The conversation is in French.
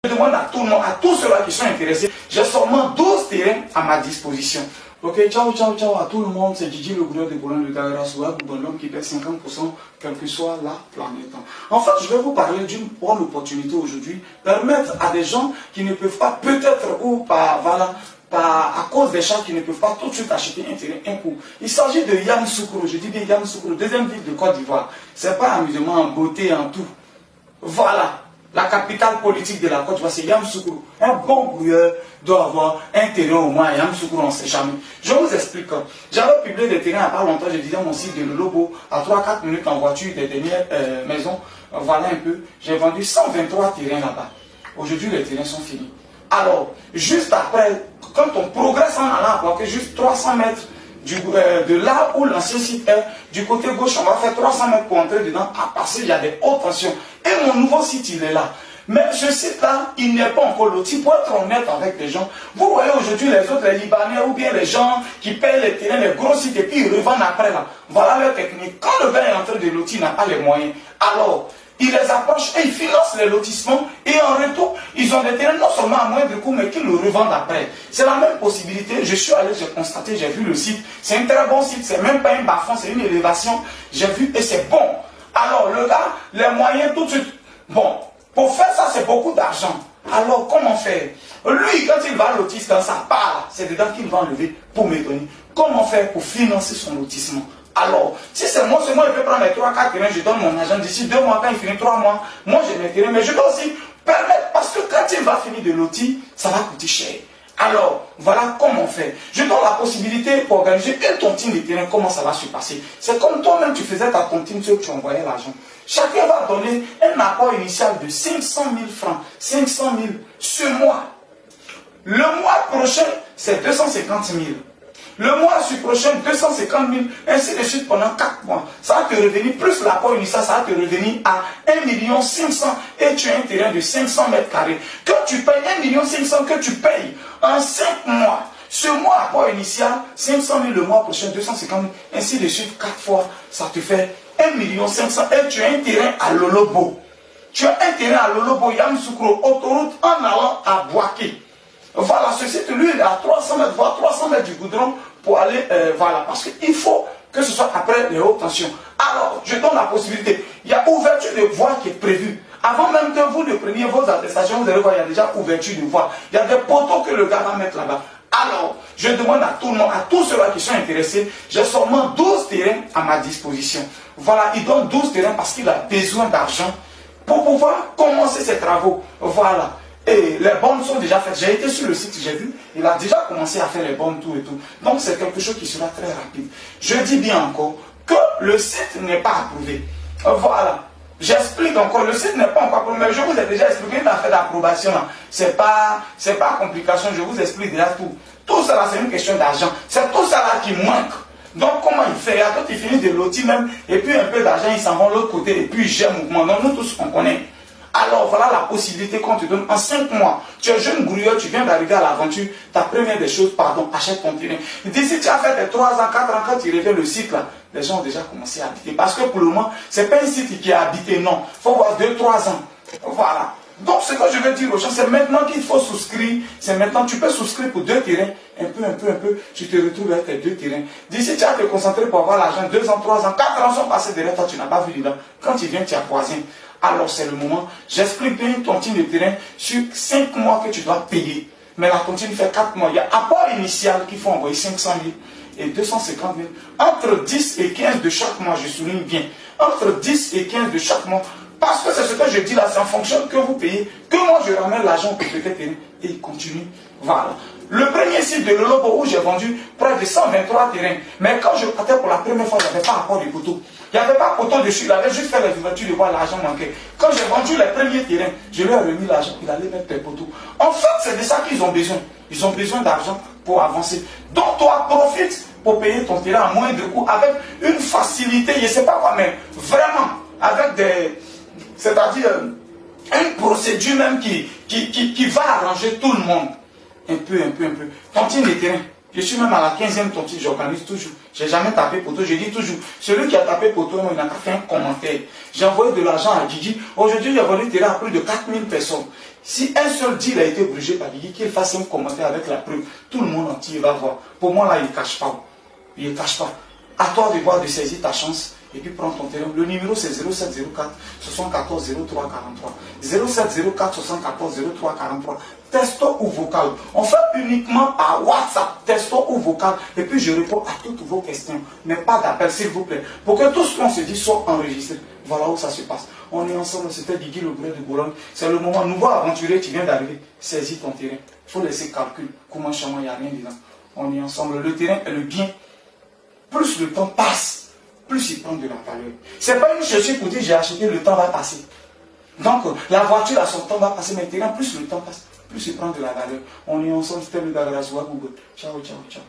Je demande à tout le monde, à tous ceux-là qui sont intéressés, j'ai seulement 12 terrains à ma disposition. Ok, ciao, ciao, ciao à tout le monde. C'est Gigi, le gouverneur de Boulogne de Dagarassoua, l'homme qui paie 50%, quelle que soit la planète. En fait, je vais vous parler d'une bonne opportunité aujourd'hui, permettre à des gens qui ne peuvent pas, peut-être, ou pas, voilà, à cause des gens qui ne peuvent pas tout de suite acheter un terrain, un coup. Il s'agit de Yamoussoukro, je dis bien Yamoussoukro, deuxième ville de Côte d'Ivoire. C'est pas amusement en beauté, en tout. Voilà. La capitale politique de la Côte d'Ivoire, c'est Yamoussoukro. Un bon brouilleur doit avoir un terrain au moins à Yamoussoukro, on ne sait jamais. Je vous explique. J'avais publié des terrains il n'y a pas longtemps, je disais mon site de Lolobo, à 3-4 minutes en voiture des dernières maisons. Voilà un peu. J'ai vendu 123 terrains là-bas. Aujourd'hui, les terrains sont finis. Alors, juste après, quand on progresse en allant à porter juste 300 mètres de là où l'ancien site est, du côté gauche, on va faire 300 mètres pour entrer dedans. À passer, il y a des hautes tensions. Et mon nouveau site, il est là. Mais ce site-là, il n'est pas encore loti. Pour être honnête avec les gens, vous voyez aujourd'hui les autres, les Libanais ou bien les gens qui payent les terrains, les gros sites, et puis ils revendent après là. Voilà leur technique. Quand le gars est en train de lotir, il n'a pas les moyens. Alors, ils les approchent et ils financent les lotissements et en retour, ils ont des terrains non seulement à moindre coût, mais qu'ils le revendent après. C'est la même possibilité. Je suis allé, j'ai constaté, j'ai vu le site. C'est un très bon site, c'est même pas un bas-fond, c'est une élévation. J'ai vu et c'est bon. Alors le gars, les moyens tout de suite. Bon, pour faire ça, c'est beaucoup d'argent. Alors comment faire? Lui, quand il va lotir dans sa part, c'est dedans qu'il va enlever pour me donner. Comment faire pour financer son lotissement? Alors, si c'est moi, il peut prendre les 3-4 terrains, je donne mon argent d'ici 2 mois, quand il finit 3 mois, moi j'ai mes terrains, mais je dois aussi permettre, parce que quand il va finir de lotir, ça va coûter cher. Alors, voilà comment on fait. Je donne la possibilité pour organiser une tontine de terrain, comment ça va se passer. C'est comme toi-même, tu faisais ta tontine, tu envoyais l'argent. Chacun va donner un apport initial de 500 000 francs, 500 000 ce mois. Le mois prochain, c'est 250 000. Le mois prochain, 250 000, ainsi de suite pendant 4 mois. Ça va te revenir, plus l'apport initial, ça va te revenir à 1 500 000 et tu as un terrain de 500 mètres carrés. Quand tu payes 1 500 000, que tu payes en 5 mois, ce mois apport initial, 500 000 le mois prochain, 250 000, ainsi de suite 4 fois, ça te fait 1 500 000 et tu as un terrain à Lolobo. Tu as un terrain à Lolobo, Yamoussoukro, autoroute en allant à Boaké. Voilà, ce site, lui, il est à 300 mètres, voire 300 mètres du goudron pour aller, voilà, parce qu'il faut que ce soit après les hautes tensions. Alors, je donne la possibilité. Il y a ouverture de voie qui est prévue. Avant même que vous ne preniez vos attestations, vous allez voir, il y a déjà ouverture de voie. Il y a des poteaux que le gars va mettre là-bas. Alors, je demande à tout le monde, à tous ceux-là qui sont intéressés, j'ai seulement 12 terrains à ma disposition. Voilà, il donne 12 terrains parce qu'il a besoin d'argent pour pouvoir commencer ses travaux. Voilà. Et les bornes sont déjà faites. J'ai été sur le site, j'ai vu, il a déjà commencé à faire les bornes, tout et tout. Donc c'est quelque chose qui sera très rapide. Je dis bien encore que le site n'est pas approuvé. Voilà. J'explique encore, le site n'est pas encore approuvé, mais je vous ai déjà expliqué une affaire d'approbation. C'est pas complication, je vous explique déjà tout. Tout ça, c'est une question d'argent. C'est tout ça là qui manque. Donc comment il fait? Quand il finit de lotir même, et puis un peu d'argent, il s'en va de l'autre côté, et puis il gère mouvement. Donc nous tous, on connaît. Alors voilà la possibilité qu'on te donne en 5 mois. Tu es jeune grouilleur, tu viens d'arriver à l'aventure. Ta première des choses, pardon, achète ton terrain. D'ici tu as fait des 3 ans, 4 ans, quand tu reviens le site là, les gens ont déjà commencé à habiter. Parce que pour le moment, ce n'est pas un site qui est habité, non. Il faut voir 2-3 ans. Voilà. Donc ce que je veux dire aux gens, c'est maintenant qu'il faut souscrire. C'est maintenant, tu peux souscrire pour 2 terrains. Un peu, tu te retrouves avec tes 2 terrains. D'ici tu as te concentrer pour avoir l'argent. 2 ans, 3 ans, 4 ans sont passés derrière toi, tu n'as pas vu dedans. Quand tu viens, tu as voisin. Alors c'est le moment. J'explique bien une tontine de terrain sur 5 mois que tu dois payer. Mais la tontine fait 4 mois. Il y a apport initial qu'il faut envoyer 500 000 et 250 000. Entre 10 et 15 de chaque mois, je souligne bien. Entre 10 et 15 de chaque mois. Parce que c'est ce que je dis là, c'est en fonction que vous payez, que moi je ramène l'argent pour peut-être terrain et il continue. Voilà. Le premier site de Lolobo où j'ai vendu près de 123 terrains. Mais quand je partais pour la première fois, il n'y avait pas apport de poteau. Il n'y avait pas de poteau dessus, il avait juste fait les ouvertures de voir l'argent manquait. Quand j'ai vendu les premiers terrains, je lui ai remis l'argent, il allait mettre des poteaux. En fait, c'est de ça qu'ils ont besoin. Ils ont besoin d'argent pour avancer. Donc toi, profite pour payer ton terrain à moindre coût avec une facilité, je ne sais pas quoi, mais vraiment, avec des... C'est-à-dire une procédure même qui va arranger tout le monde. Un peu. Tontine de terrain. Je suis même à la 15e tontine, j'organise toujours. Je n'ai jamais tapé poteau, je dis toujours. Celui qui a tapé poteau, il n'a qu'à faire un commentaire. J'ai envoyé de l'argent à Gigi. Aujourd'hui, j'ai vendu terrain à plus de 4000 personnes. Si un seul deal a été brûlé par Guigui, qu'il fasse un commentaire avec la preuve, tout le monde entier va voir. Pour moi, là, il ne cache pas. Il ne cache pas. À toi de voir, de saisir ta chance et puis prendre ton terrain. Le numéro, c'est 0704 74 03 43. 0704 74 03 43. Texto ou vocal. On fait uniquement par WhatsApp, texto ou vocal. Et puis je réponds à toutes vos questions. Mais pas d'appel, s'il vous plaît. Pour que tout ce qu'on se dit soit enregistré. Voilà où ça se passe. On est ensemble, c'était Guigui Le Gourel de Boulogne. C'est le moment. Nouveau aventurier, tu viens d'arriver. Saisis ton terrain. Il faut laisser calcul. Comment il n'y a rien dedans. On est ensemble. Le terrain est le bien. Plus le temps passe, plus il prend de la valeur. Ce n'est pas une chercher pour dire j'ai acheté, le temps va passer. Donc la voiture à son temps va passer, mais terrain, plus le temps passe, plus il prend de la valeur. On est ensemble, c'était le gars de la Zoua Google. Ciao, ciao, ciao.